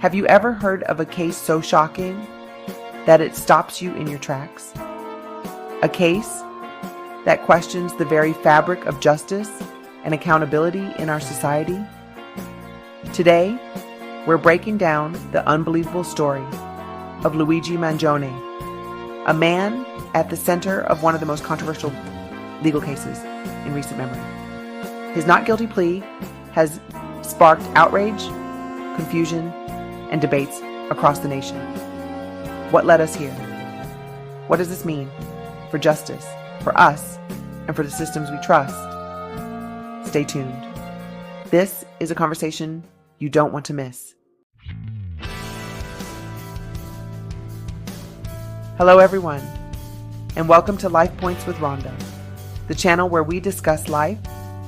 Have you ever heard of a case so shocking that it stops you in your tracks? A case that questions the very fabric of justice and accountability in our society? Today, we're breaking down the unbelievable story of Luigi Mangione, a man at the center of one of the most controversial legal cases in recent memory. His not guilty plea has sparked outrage, confusion, and debates across the nation. What led us here? What does this mean for justice, for us, and for the systems we trust? Stay tuned. This is a conversation you don't want to miss. Hello, everyone, and welcome to Life Points with Ronda, the channel where we discuss life,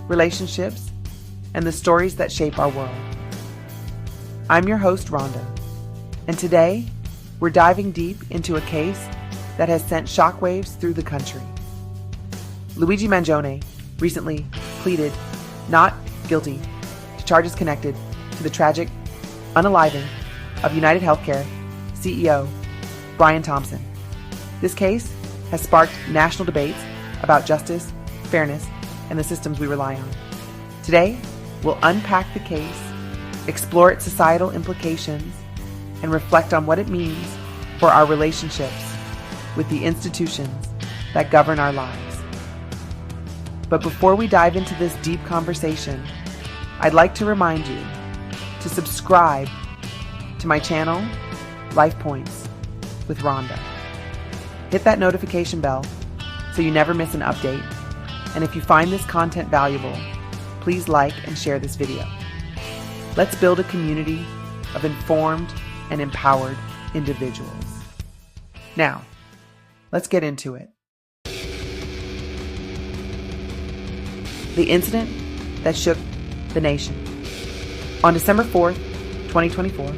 relationships, and the stories that shape our world. I'm your host, Ronda, and today we're diving deep into a case that has sent shockwaves through the country. Luigi Mangione recently pleaded not guilty to charges connected to the tragic unaliving of UnitedHealthcare CEO Brian Thompson. This case has sparked national debates about justice, fairness, and the systems we rely on. Today, we'll unpack the case, explore its societal implications, and reflect on what it means for our relationships with the institutions that govern our lives. But before we dive into this deep conversation, I'd like to remind you to subscribe to my channel, Life Points with Ronda. Hit that notification bell so you never miss an update. And if you find this content valuable, please like and share this video. Let's build a community of informed and empowered individuals. Now, let's get into it. The incident that shook the nation. On December 4th, 2024,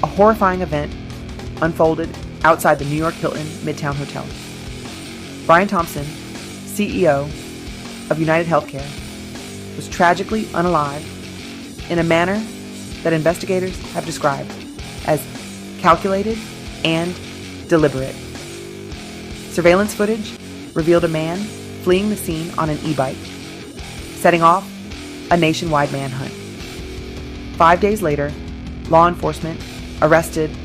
a horrifying event unfolded outside the New York Hilton Midtown Hotel. Brian Thompson, CEO of UnitedHealthcare, was tragically unalived in a manner that investigators have described as calculated and deliberate. Surveillance footage revealed a man fleeing the scene on an e-bike, setting off a nationwide manhunt. 5 days later, law enforcement arrested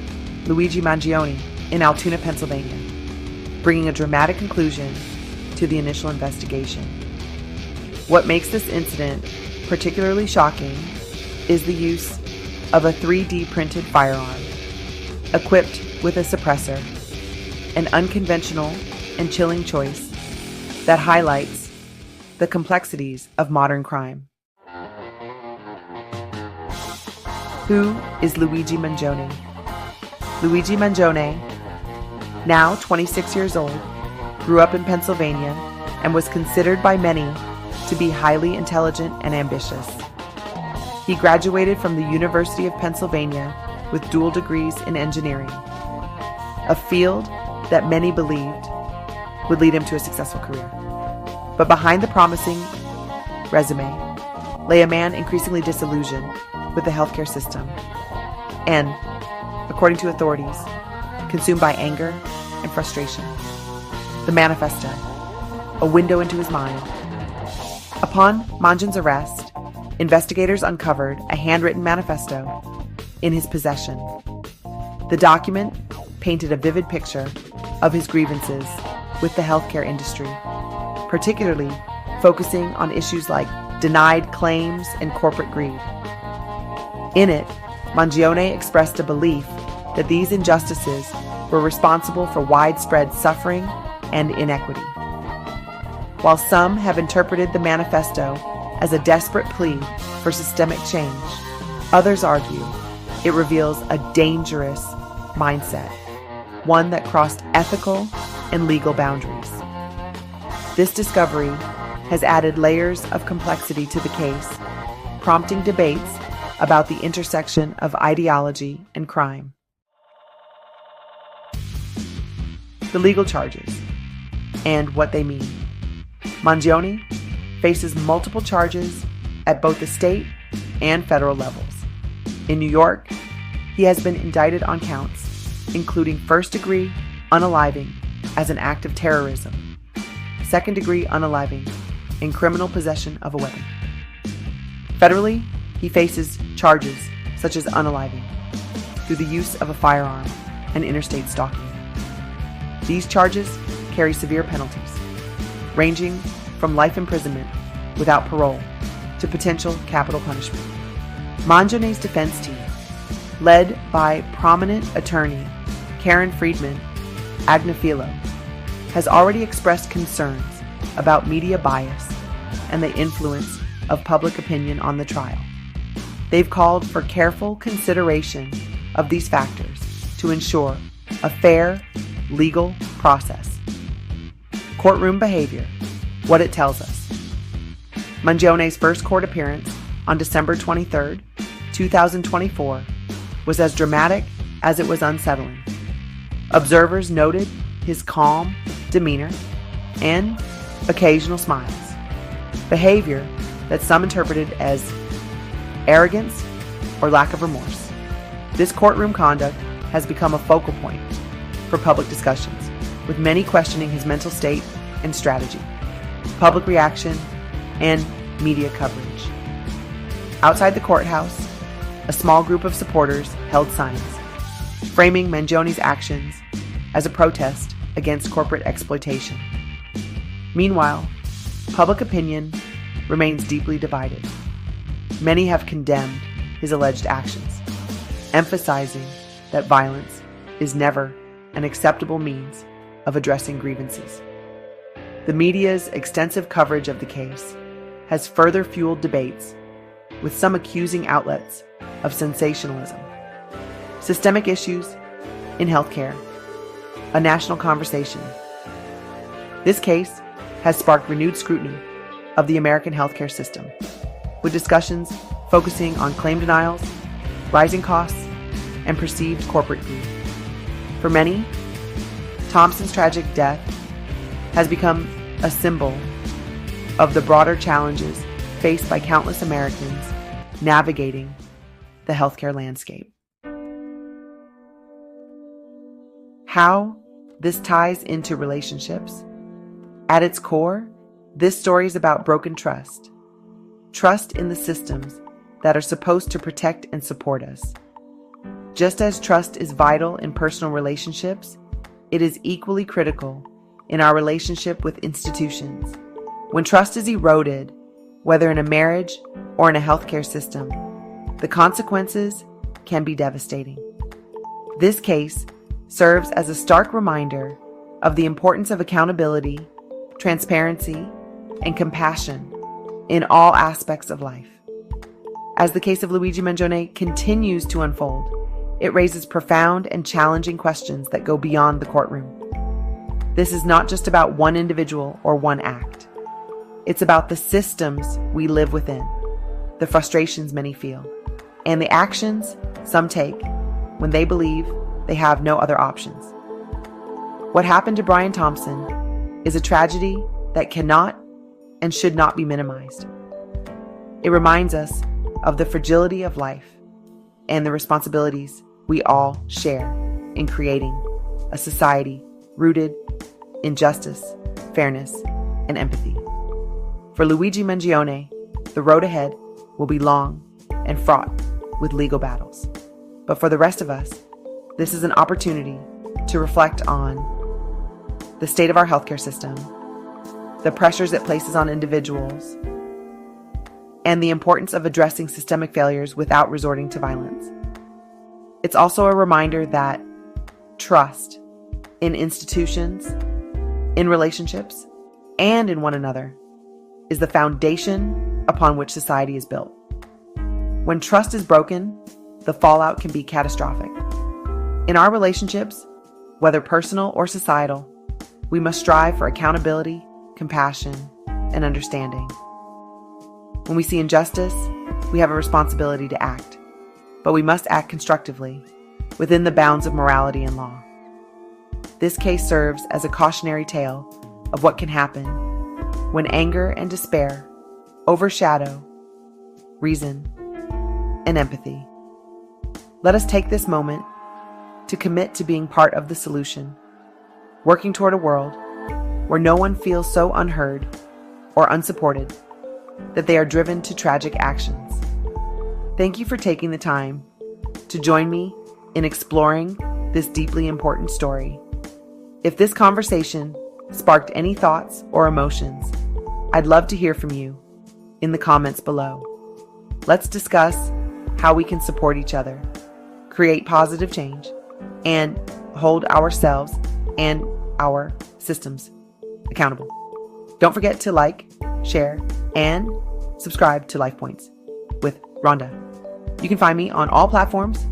Luigi Mangione in Altoona, Pennsylvania, bringing a dramatic conclusion to the initial investigation. What makes this incident particularly shocking is the use of a 3D printed firearm equipped with a suppressor, an unconventional and chilling choice that highlights the complexities of modern crime. Who is Luigi Mangione? Luigi Mangione, now 26 years old, grew up in Pennsylvania and was considered by many to be highly intelligent and ambitious. He graduated from the University of Pennsylvania with dual degrees in engineering, a field that many believed would lead him to a successful career. But behind the promising resume lay a man increasingly disillusioned with the healthcare system and, according to authorities, consumed by anger and frustration. The manifesto, a window into his mind. Upon Mangione's arrest, investigators uncovered a handwritten manifesto in his possession. The document painted a vivid picture of his grievances with the healthcare industry, particularly focusing on issues like denied claims and corporate greed. In it, Mangione expressed a belief that these injustices were responsible for widespread suffering and inequity. While some have interpreted the manifesto as a desperate plea for systemic change, others argue it reveals a dangerous mindset, one that crossed ethical and legal boundaries. This discovery has added layers of complexity to the case, prompting debates about the intersection of ideology and crime. The legal charges and what they mean. Mangione faces multiple charges at both the state and federal levels. In New York, He has been indicted on counts, including first-degree unaliving as an act of terrorism, second-degree unaliving, and criminal possession of a weapon. Federally, he faces charges such as unaliving through the use of a firearm and interstate stalking. These charges carry severe penalties, ranging from life imprisonment without parole to potential capital punishment. Mangione's defense team, led by prominent attorney Karen Friedman Agnifilo, has already expressed concerns about media bias and the influence of public opinion on the trial. They've called for careful consideration of these factors to ensure a fair, legal process. Courtroom behavior, what it tells us. Mangione's first court appearance on December 23, 2024, was as dramatic as it was unsettling. Observers noted his calm demeanor and occasional smiles, behavior that some interpreted as arrogance or lack of remorse. This courtroom conduct has become a focal point for public discussions, with many questioning his mental state and strategy, public reaction, and media coverage. Outside the courthouse, a small group of supporters held signs, framing Mangione's actions as a protest against corporate exploitation. Meanwhile, public opinion remains deeply divided. Many have condemned his alleged actions, emphasizing that violence is never an acceptable means of addressing grievances. The media's extensive coverage of the case has further fueled debates, with some accusing outlets of sensationalism. Systemic issues in healthcare, a national conversation. This case has sparked renewed scrutiny of the American healthcare system, with discussions focusing on claim denials, rising costs, and perceived corporate greed. For many, Thompson's tragic death has become a symbol of the broader challenges faced by countless Americans navigating the healthcare landscape. How this ties into relationships. At its core, this story is about broken trust. Trust in the systems that are supposed to protect and support us. Just as trust is vital in personal relationships, it is equally critical in our relationship with institutions. When trust is eroded, whether in a marriage or in a healthcare system, the consequences can be devastating. This case serves as a stark reminder of the importance of accountability, transparency, and compassion in all aspects of life. As the case of Luigi Mangione continues to unfold, it raises profound and challenging questions that go beyond the courtroom. This is not just about one individual or one act. It's about the systems we live within, the frustrations many feel, and the actions some take when they believe they have no other options. What happened to Brian Thompson is a tragedy that cannot and should not be minimized. It reminds us of the fragility of life and the responsibilities we all share in creating a society rooted in justice, fairness, and empathy. For Luigi Mangione, the road ahead will be long and fraught with legal battles. But for the rest of us, this is an opportunity to reflect on the state of our healthcare system, the pressures it places on individuals, and the importance of addressing systemic failures without resorting to violence. It's also a reminder that trust in institutions, in relationships, and in one another is the foundation upon which society is built. When trust is broken, the fallout can be catastrophic. In our relationships, whether personal or societal, we must strive for accountability, compassion, and understanding. When we see injustice, we have a responsibility to act, but we must act constructively within the bounds of morality and law. This case serves as a cautionary tale of what can happen when anger and despair overshadow reason and empathy. Let us take this moment to commit to being part of the solution, working toward a world where no one feels so unheard or unsupported that they are driven to tragic actions. Thank you for taking the time to join me in exploring this deeply important story. If this conversation sparked any thoughts or emotions, I'd love to hear from you in the comments below. Let's discuss how we can support each other, create positive change, and hold ourselves and our systems accountable. Don't forget to like, share, and subscribe to Life Points with Ronda. You can find me on all platforms: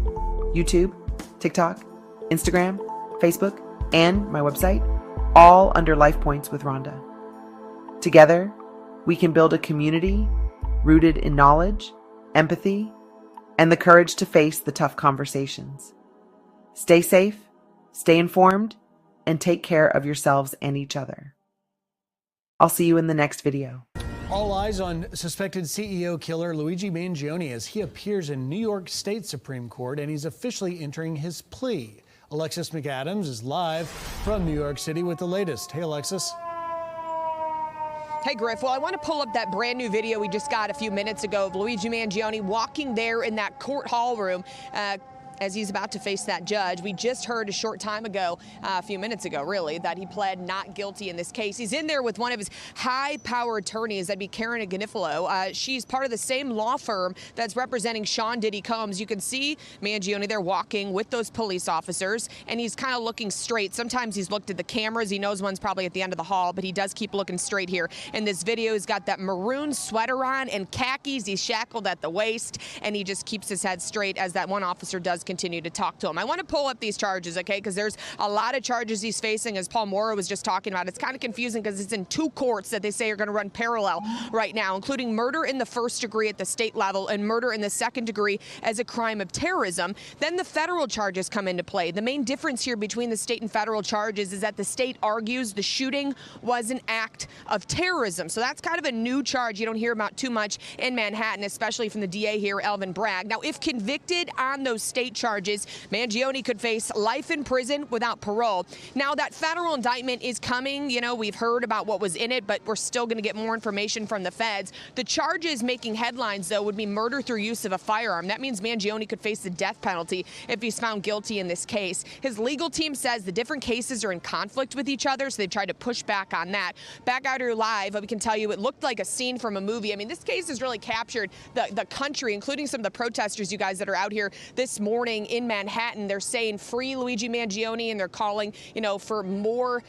YouTube, TikTok, Instagram, Facebook, and my website, all under Life Points with Ronda. Together, we can build a community rooted in knowledge, empathy, and the courage to face the tough conversations. Stay safe, stay informed, and take care of yourselves and each other. I'll see you in the next video. All eyes on suspected CEO killer Luigi Mangione as he appears in New York State Supreme Court, and he's officially entering his plea. Alexis McAdams is live from New York City with the latest. Hey, Alexis. Hey, Griff. Well, I want to pull up that brand new video we just got a few minutes ago of Luigi Mangione walking there in that court hall room as he's about to face that judge. We just heard a short time ago, a few minutes ago, really, that he pled not guilty in this case. He's in there with one of his high-power attorneys, that'd be Karen Aganifilo. She's part of the same law firm that's representing Sean Diddy Combs. You can see Mangione there walking with those police officers, and he's kind of looking straight. Sometimes he's looked at the cameras. He knows one's probably at the end of the hall, but he does keep looking straight here. In this video, he's got that maroon sweater on and khakis. He's shackled at the waist, and he just keeps his head straight as that one officer does continue to talk to him. I want to pull up these charges, okay, because there's a lot of charges he's facing, as Paul Mora was just talking about. It's kind of confusing because it's in two courts that they say are going to run parallel right now, including murder in the first degree at the state level and murder in the second degree as a crime of terrorism. Then the federal charges come into play. The main difference here between the state and federal charges is that the state argues the shooting was an act of terrorism. So that's kind of a new charge you don't hear about too much in Manhattan, especially from the DA here, Alvin Bragg. Now, if convicted on those state charges, Mangione could face life in prison without parole. Now, that federal indictment is coming. You know, we've heard about what was in it, but we're still going to get more information from the feds. The charges making headlines, though, would be murder through use of a firearm. That means Mangione could face the death penalty if he's found guilty in this case. His legal team says the different cases are in conflict with each other, so they tried to push back on that. Back out here live, we can tell you it looked like a scene from a movie. I mean, this case has really captured the country, including some of the protesters, you guys, that are out here this morning in Manhattan. They're saying free Luigi Mangione, and they're calling, you know, for more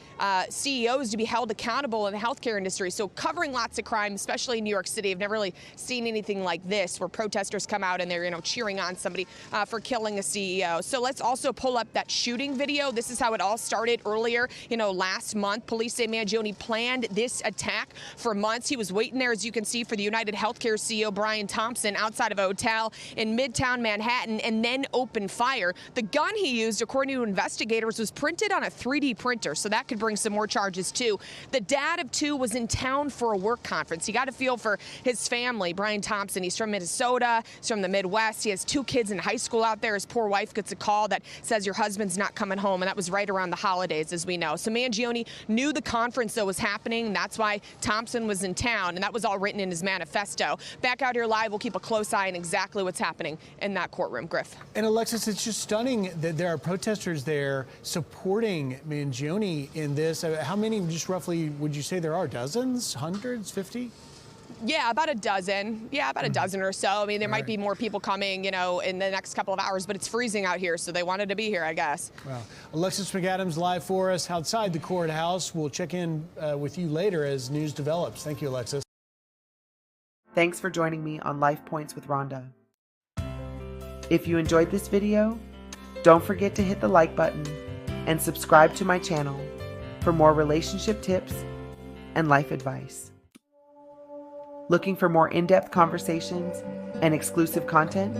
CEOs to be held accountable in the healthcare industry. So covering lots of crime, especially in New York City. I've never really seen anything like this, where protesters come out and they're, you know, cheering on somebody for killing a CEO. So let's also pull up that shooting video. This is how it all started earlier, you know, last month. Police say Mangione planned this attack for months. He was waiting there, as you can see, for the UnitedHealthcare CEO Brian Thompson outside of a hotel in Midtown Manhattan, and then opened fire. The gun he used, according to investigators, was printed on a 3D printer, so that could bring some more charges too. The dad of two was in town for a work conference. He got a feel for his family. Brian Thompson, he's from Minnesota, he's from the Midwest. He has two kids in high school out there. His poor wife gets a call that says your husband's not coming home, and that was right around the holidays, as we know. So Mangione knew the conference that was happening. That's why Thompson was in town, and that was all written in his manifesto. Back out here live, we'll keep a close eye on exactly what's happening in that courtroom. Griff. And Alexis, it's just stunning that there are protesters there supporting Mangione in this. How many, just roughly, would you say there are? Dozens? Hundreds? 50? Yeah, about a dozen. Yeah, about a dozen or so. I mean, there might be more people coming, you know, in the next couple of hours, but it's freezing out here, so they wanted to be here, I guess. Wow. Alexis McAdams live for us outside the courthouse. We'll check in with you later as news develops. Thank you, Alexis. Thanks for joining me on Life Points with Ronda. If you enjoyed this video, don't forget to hit the like button and subscribe to my channel for more relationship tips and life advice. Looking for more in-depth conversations and exclusive content?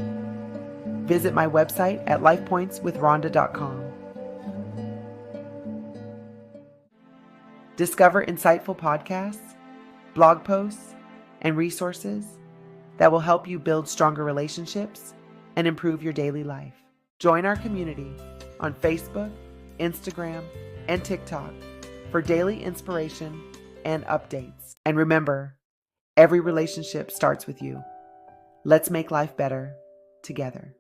Visit my website at lifepointswithronda.com. Discover insightful podcasts, blog posts, and resources that will help you build stronger relationships and improve your daily life. Join our community on Facebook, Instagram, and TikTok for daily inspiration and updates. And remember, every relationship starts with you. Let's make life better together.